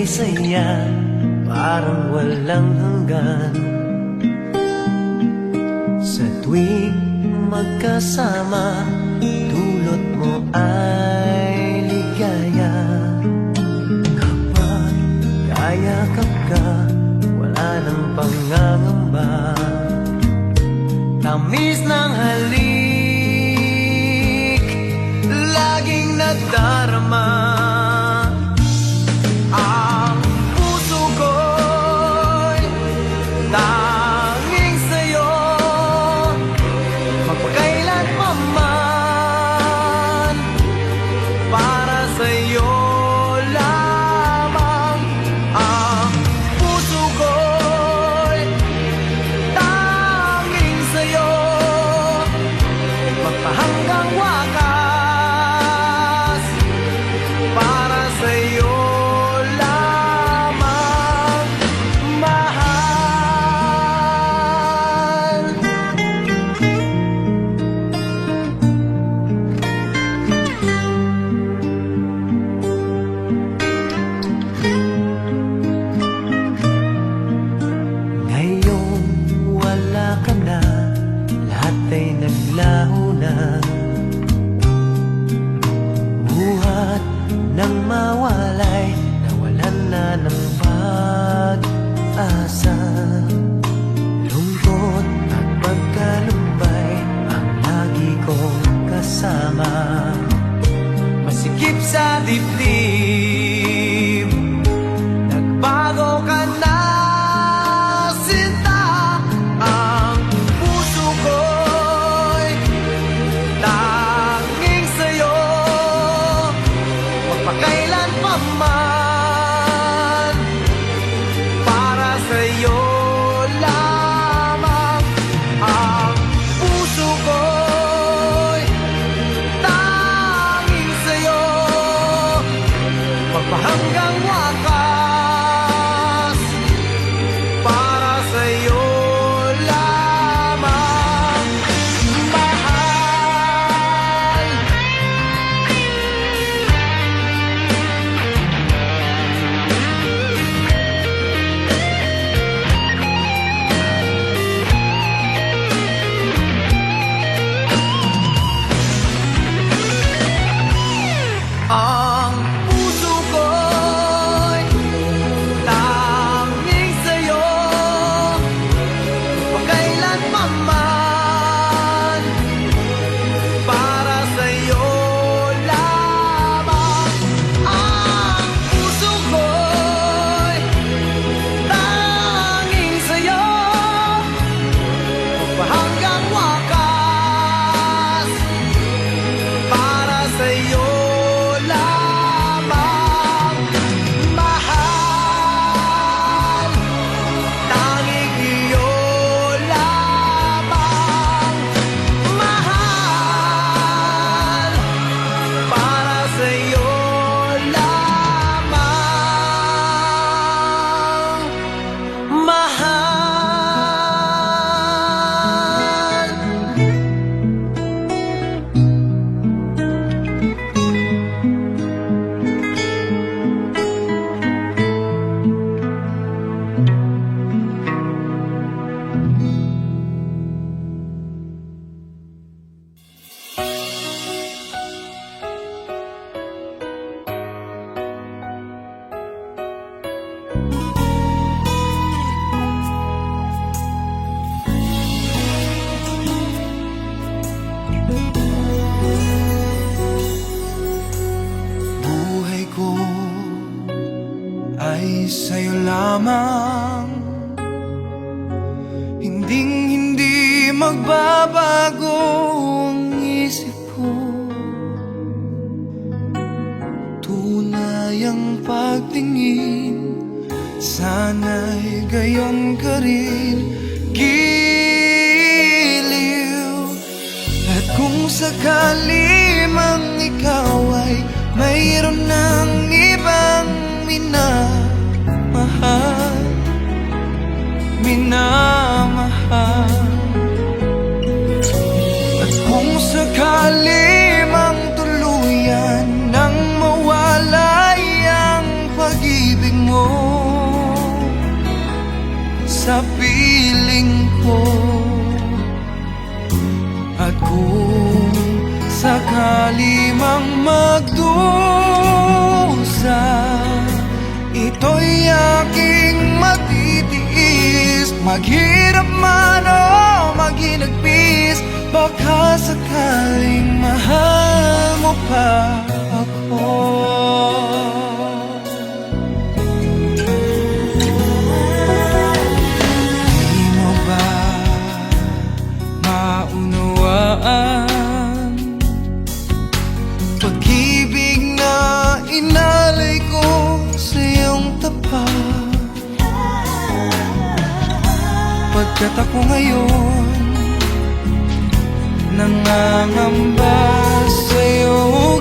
saya parang walang hanggan. Sa tuwing magkasama, dulot mo ay ligaya. Kapag kayakap ka, wala nang pangangamba. Tamis ng halik, laging nadarama. Ang puso ko'y tanging sa'yo, magpakailan pa man, para sa'yo lamang. Ang puso ko'y tanging sa'yo, magpahanggang wakas, para sa'yo lamang, mahal. Ngayon wala ka na, lahat ay naglaho na. Buhat nang mawalay, nawalan na ng pag-asa. Lungkot at pagkalumbay ang lagi kong kasama. Masikip sa dibdib, nagbago ka na, sinta. Ang puso ko'y tanging sa'yo, magpakailan pa man, para sa'yo lamang. Ang puso ko'y tanging sa'yo, magpahanggang wakas, para sa'yo lamang, mahal. Ang puso ko'y tanging sa'yo, magpakailan pa man, para sa'yo lamang. Ang puso ko'y tanging sa'yo, magpahanggang wakas, para sa'yo lamang, mahal. Tanging iyo lamang, mahal, para sa'yo lamang, mahal. Buhay ko ay sa'yo lamang, hindi magbabago ang isip ko. Tunay ang pagtingin, sana'y gayon ka rin, giliw. At kung sakali mang ikaw ay mayroon ng ibang minamahal, at kung sakali mang tuluyan nang mawalay ang pag-ibig mo, sa piling ko. At kung sakali mang magdusa, ito'y aking matitiis. Maghirap man o maghinagpis, baka sakaling mahal mo pa ako. Di mo ba maunawaan pag-ibig na inalay ko sa iyong tapat? Pagkat ako ngayon nangangamba sa'yo